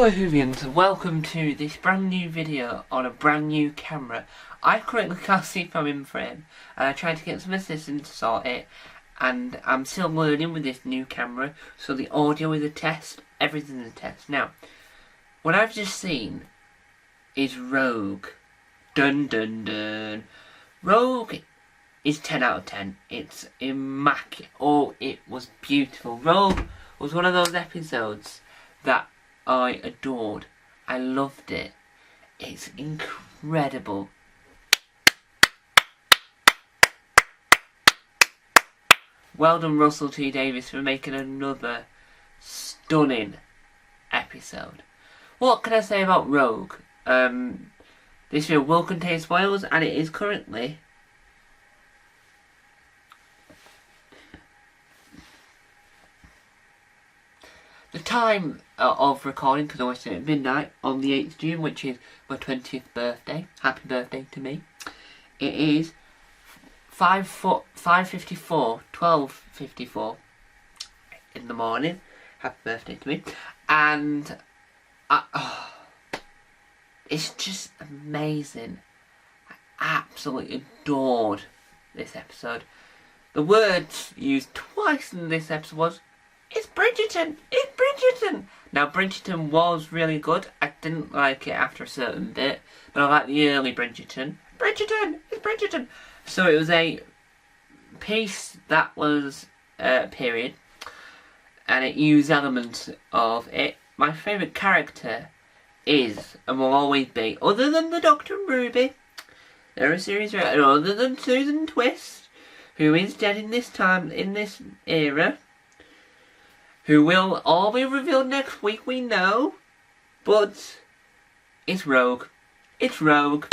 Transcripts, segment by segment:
Hello Whovians, welcome to this brand new video on a brand new camera. I currently can't see if I'm in frame and I tried to get some assistance to sort it, and I'm still learning with this new camera, so the audio is a test, everything's a test. Now, what I've just seen is Rogue. Dun dun dun. Rogue is 10 out of 10. It's immaculate. Oh, it was beautiful. Rogue was one of those episodes that I adored. I loved it. It's incredible. Well done, Russell T Davies, for making another stunning episode. What can I say about Rogue? This video will contain spoilers, and it is currently the time of recording, because I watched it at midnight on the 8th of June, which is my 20th birthday. Happy birthday to me. It is 12:54 in the morning. Happy birthday to me. And it's just amazing. I absolutely adored this episode. The words used twice in this episode was, "It's Bridgerton! It's Bridgerton!" Now, Bridgerton was really good. I didn't like it after a certain bit, but I like the early Bridgerton. Bridgerton! It's Bridgerton! So it was a piece that was period, and it used elements of it. My favourite character is, and will always be, other than the Doctor and Ruby, there are series other than Susan Twist, who is dead in this time, in this era, who will all be revealed next week, we know. But it's Rogue. It's Rogue.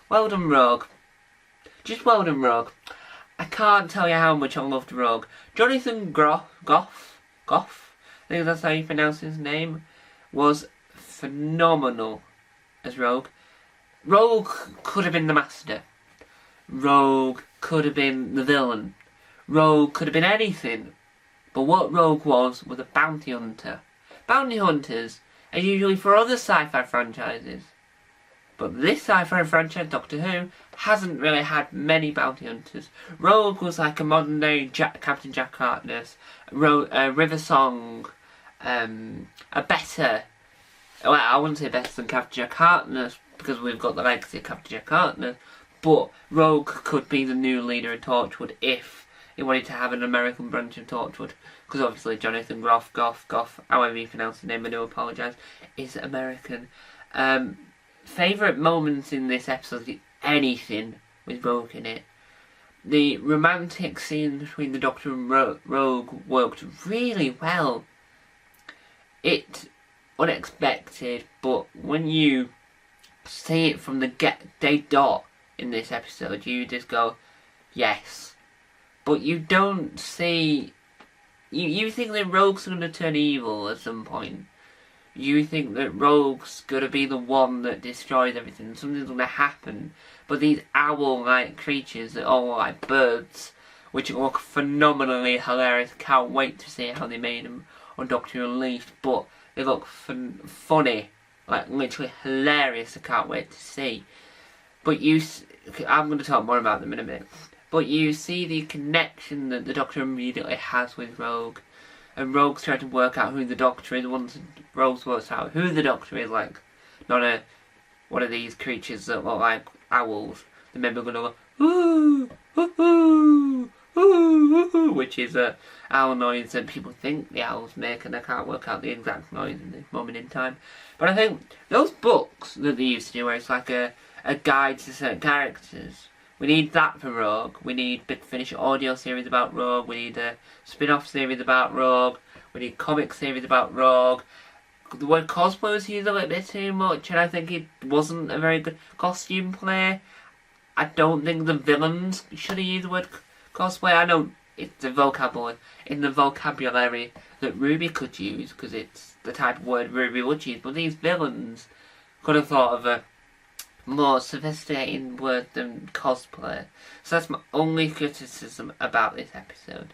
Well done, Rogue. Just well done, Rogue. I can't tell you how much I loved Rogue. Jonathan Goff, I think that's how you pronounce his name, was phenomenal as Rogue. Rogue could have been the Master. Rogue could have been the villain. Rogue could have been anything. But what Rogue was a bounty hunter. Bounty hunters are usually for other sci-fi franchises. But this sci-fi franchise, Doctor Who, hasn't really had many bounty hunters. Rogue was like a modern day Captain Jack Harkness, River Song, a better, well, I wouldn't say better than Captain Jack Harkness, because we've got the legacy of Captain Jack Harkness. But Rogue could be the new leader of Torchwood if he wanted to have an American branch of Torchwood. Because obviously Jonathan Goff, however you pronounce the name, I do apologise, is American. Favourite moments in this episode, anything with Rogue in it. The romantic scene between the Doctor and Rogue worked really well. It's unexpected, but when you see it from the day dot in this episode, you just go, yes. But you don't see... You think that Rogue's going to turn evil at some point. You think that Rogue's going to be the one that destroys everything. Something's going to happen. But these owl-like creatures that are like birds, which look phenomenally hilarious. Can't wait to see how they made them on Doctor Unleashed. But they look funny. Like, literally hilarious. I can't wait to see. But I'm going to talk more about them in a minute. But you see the connection that the Doctor immediately has with Rogue. And Rogue's trying to work out who the Doctor is. Once Rogue works out who the Doctor is, like, not one of these creatures that look like owls. The member going to go, ooh, ooh, ooh, ooh, ooh, which is a owl noise that people think the owls make, and I can't work out the exact noise in this moment in time. But I think those books that they used to do, where it's like a guide to certain characters, we need that for Rogue. We need Big Finish audio series about Rogue. We need a spin-off series about Rogue. We need comic series about Rogue. The word cosplay was used a little bit too much, and I think it wasn't a very good costume play. I don't think the villains should have used the word cosplay. I know it's a vocabulary that Ruby could use, because it's the type of word Ruby would use, but these villains could have thought of a more sophisticated word than cosplay. So that's my only criticism about this episode.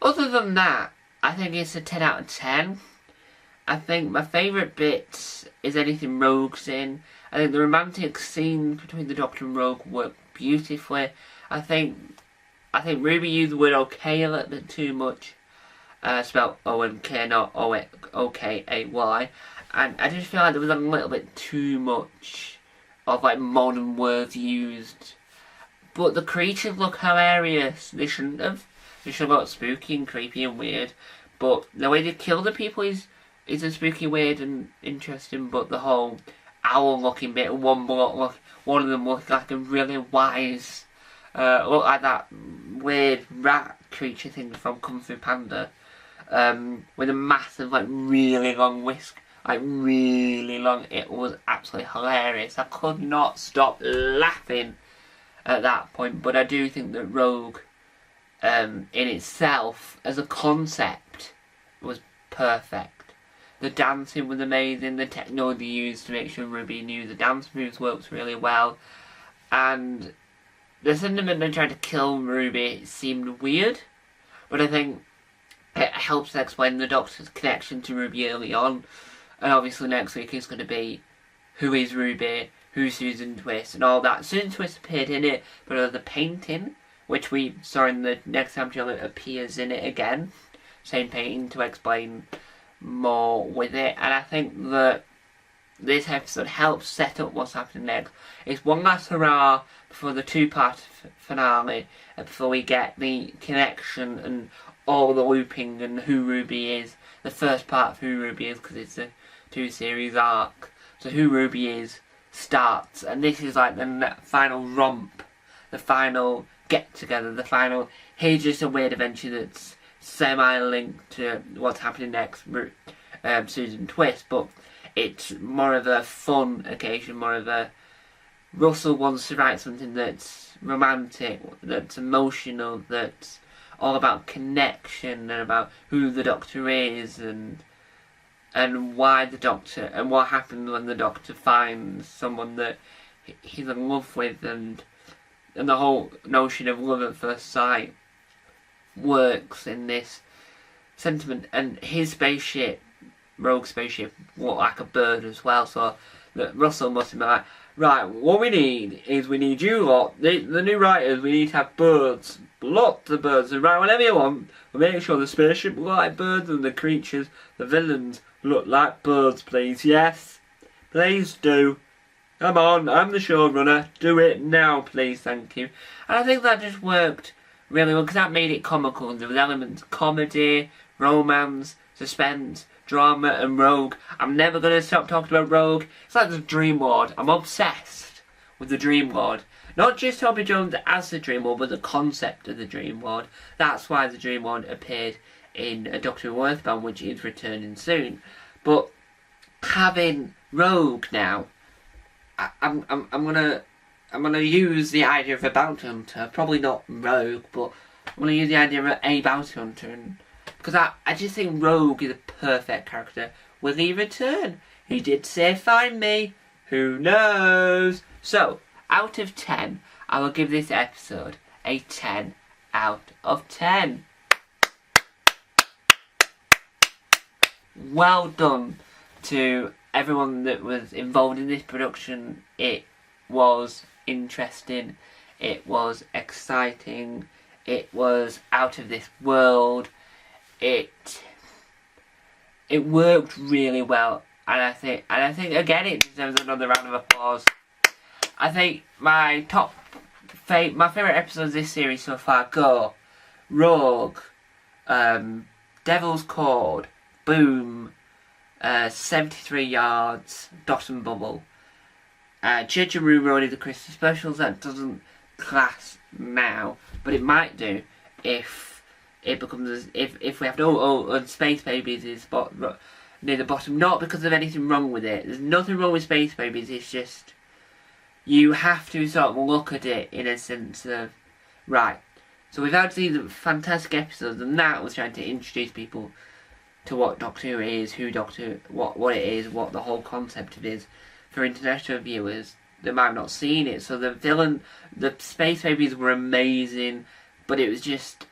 Other than that, I think it's a 10 out of 10. I think my favourite bit is anything Rogue's in. I think the romantic scenes between the Doctor and Rogue work beautifully. I think Ruby used the word okay a little bit too much. Spelled O-N-K, not O-K-A-Y. And I just feel like there was a little bit too much of like modern words used. But the creatures look hilarious. They shouldn't have. They should have got spooky and creepy and weird. But the way they kill the people is a spooky, weird and interesting. But the whole owl looking bit, one of them looked like a really wise, looked like that weird rat creature thing from Kung Fu Panda. With a massive, like, really long whisk. Like, really long. It was absolutely hilarious. I could not stop laughing at that point. But I do think that Rogue, in itself, as a concept, was perfect. The dancing was amazing. The technology used to make sure Ruby knew the dance moves worked really well. And the sentiment of trying to kill Ruby seemed weird. But I think it helps explain the Doctor's connection to Ruby early on. And obviously next week is going to be who is Ruby, who's Susan Twist, and all that. Susan Twist appeared in it, but the painting, which we saw in the next episode, it appears in it again. Same painting to explain more with it. And I think that this episode helps set up what's happening next. It's one last hurrah before the two-part finale, and before we get the connection and all the looping and who Ruby is. The first part of who Ruby is, because it's a 2-series arc. So who Ruby is starts, and this is like the final romp, the final get-together, the final, here's just a weird adventure that's semi-linked to what's happening next, Susan Twist, but it's more of a fun occasion, more of a Russell wants to write something that's romantic, that's emotional, that's all about connection and about who the Doctor is and why the Doctor and what happens when the Doctor finds someone that he's in love with, and the whole notion of love at first sight works in this sentiment. And his spaceship, Rogue's spaceship, looked like a bird as well, so that Russell must have been like, right, what we need is we need you lot, the new writers, we need to have birds, lots of birds, and write whatever you want, but make sure the spaceship look like birds and the creatures, the villains, look like birds, please. Yes, please do. Come on, I'm the showrunner, do it now, please, thank you. And I think that just worked really well, because that made it comical. There was elements of comedy, romance, suspense, drama, and Rogue. I'm never going to stop talking about Rogue. It's like the Dream Lord. I'm obsessed with the Dream Lord. Not just Toby Jones as the Dream Lord, but the concept of the Dream Lord. That's why the Dream Lord appeared in A Doctor Who Earthbound, which is returning soon. But having Rogue now, I'm gonna use the idea of a bounty hunter. Probably not Rogue, but I'm gonna use the idea of a bounty hunter, because I just think Rogue is a perfect character. Will he return? He did say find me. Who knows? So, out of 10, I will give this episode a 10 out of 10. Well done to everyone that was involved in this production. It was interesting, it was exciting, it was out of this world, it worked really well, and I think again it deserves another round of applause. I think my favourite episodes of this series so far go Rogue, Devil's Cord, Boom, 73 Yards, Dot and Bubble, Church and Room Road, the Christmas specials. That doesn't class now, but it might do if it becomes if we have and Space Babies is near the bottom. Not because of anything wrong with it. There's nothing wrong with Space Babies. It's just you have to sort of look at it in a sense of right. So we've had these fantastic episodes, and that was trying to introduce people to what Doctor Who is, what it is, what the whole concept of it is, for international viewers that might have not seen it. So the Space Babies were amazing. but it just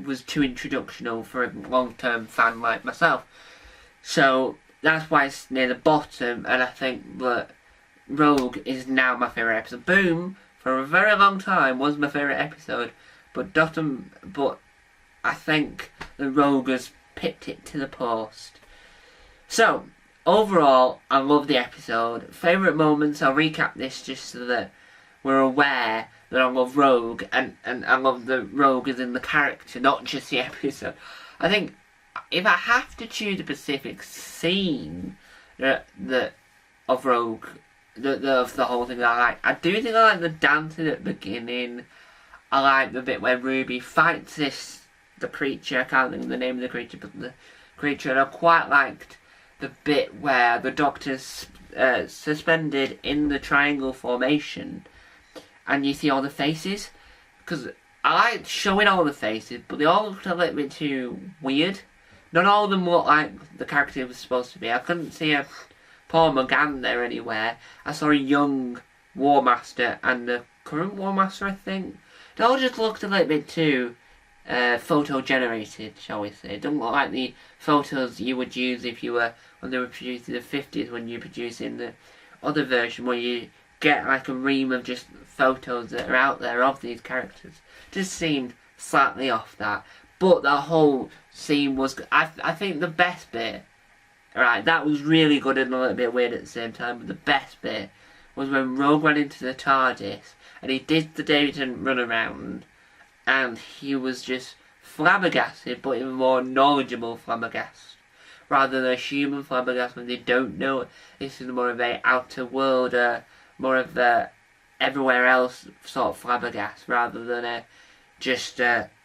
was too introductional for a long-term fan like myself. So that's why it's near the bottom, and I think that Rogue is now my favourite episode. Boom, for a very long time, was my favourite episode, but I think the Rogue has picked it to the post. So, overall, I love the episode. Favourite moments, I'll recap this just so that we're aware that I love Rogue, and I love the Rogue as in the character, not just the episode. I think if I have to choose a specific scene of Rogue, of the whole thing that I like, I do think I like the dancing at the beginning. I like the bit where Ruby fights the creature. I can't think of the name of the creature, but the creature. And I quite liked the bit where the Doctor's suspended in the triangle formation, and you see all the faces. Because I liked showing all the faces, but they all looked a little bit too weird. Not all of them looked like the character was supposed to be. I couldn't see a Paul McGann there anywhere. I saw a young War Master and the current War Master, I think. They all just looked a little bit too photo-generated, shall we say. It doesn't look like the photos you would use if you were, when they were produced in the 50s, when you're producing the other version, where you get like a ream of just photos that are out there of these characters. Just seemed slightly off that. But the whole scene was, I think the best bit, right, that was really good and a little bit weird at the same time, but the best bit was when Rogue ran into the TARDIS and he did the David run around, and he was just flabbergasted, but even more knowledgeable flabbergasted, rather than a human flabbergasted when they don't know. This is more of a outer world, more of a everywhere else sort of flabbergasted, rather than a just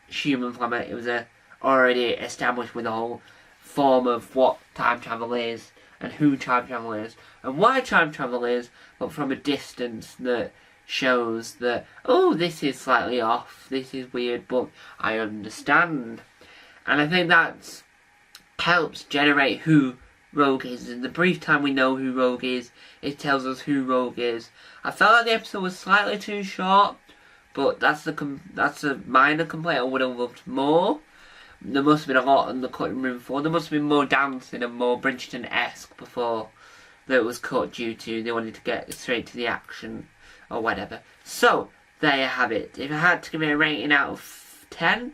human flabbergasted. It was already established with the whole form of what time travel is, and who time travel is, and why time travel is, but from a distance that shows that, oh, this is slightly off, this is weird, but I understand. And I think that helps generate who Rogue is. In the brief time we know who Rogue is, it tells us who Rogue is. I felt like the episode was slightly too short, but that's a minor complaint. I would have loved more. There must have been a lot in the cutting room for. There must have been more dancing and more Bridgerton-esque before that was cut, due to they wanted to get straight to the action or whatever. So there you have it. If I had to give it a rating out of 10,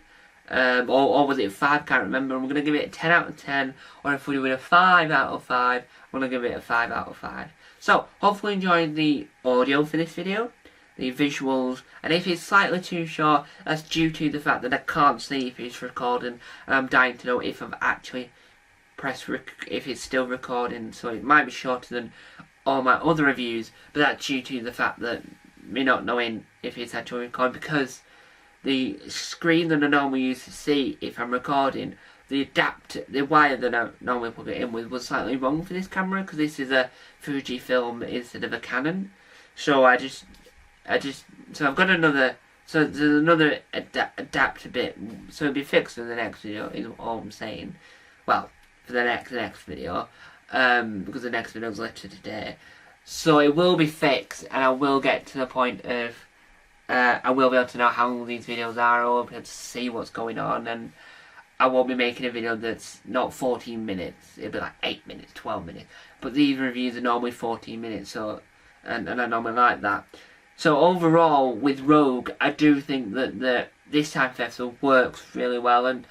or was it 5? Can't remember. I'm going to give it a 10 out of 10. Or if we do it a 5 out of 5, I'm going to give it a 5 out of 5. So hopefully you enjoyed the audio for this video, the visuals, and if it's slightly too short, that's due to the fact that I can't see if it's recording, and I'm dying to know if I've actually pressed if it's still recording, so it might be shorter than all my other reviews, but that's due to the fact that me not knowing if it's actually recording, because the screen that I normally use to see if I'm recording, the wire that I normally plug it in with was slightly wrong for this camera, because this is a Fujifilm instead of a Canon. So so I've got another, so there's another adapter bit, so it'll be fixed in the next video, is all I'm saying. Well, for the next video, because the next video is later today. So it will be fixed, and I will get to the point of, I will be able to know how long these videos are, I will be able to see what's going on, and I won't be making a video that's not 14 minutes, it'll be like 8 minutes, 12 minutes. But these reviews are normally 14 minutes, so, and I normally like that. So overall, with Rogue, I do think that this time festival works really well, and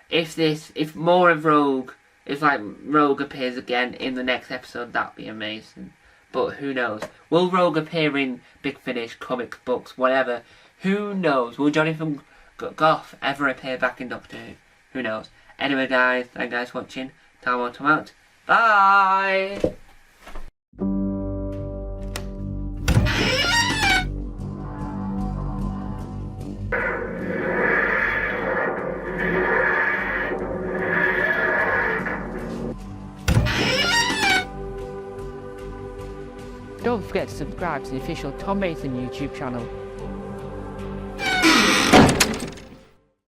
if more of Rogue, if like Rogue appears again in the next episode, that'd be amazing. But who knows? Will Rogue appear in Big Finish, comics, books, whatever? Who knows? Will Jonathan Groff ever appear back in Doctor Who? Who knows? Anyway guys, thank you guys for watching. Time out. Bye! Don't forget to subscribe to the official Tom Mason YouTube channel.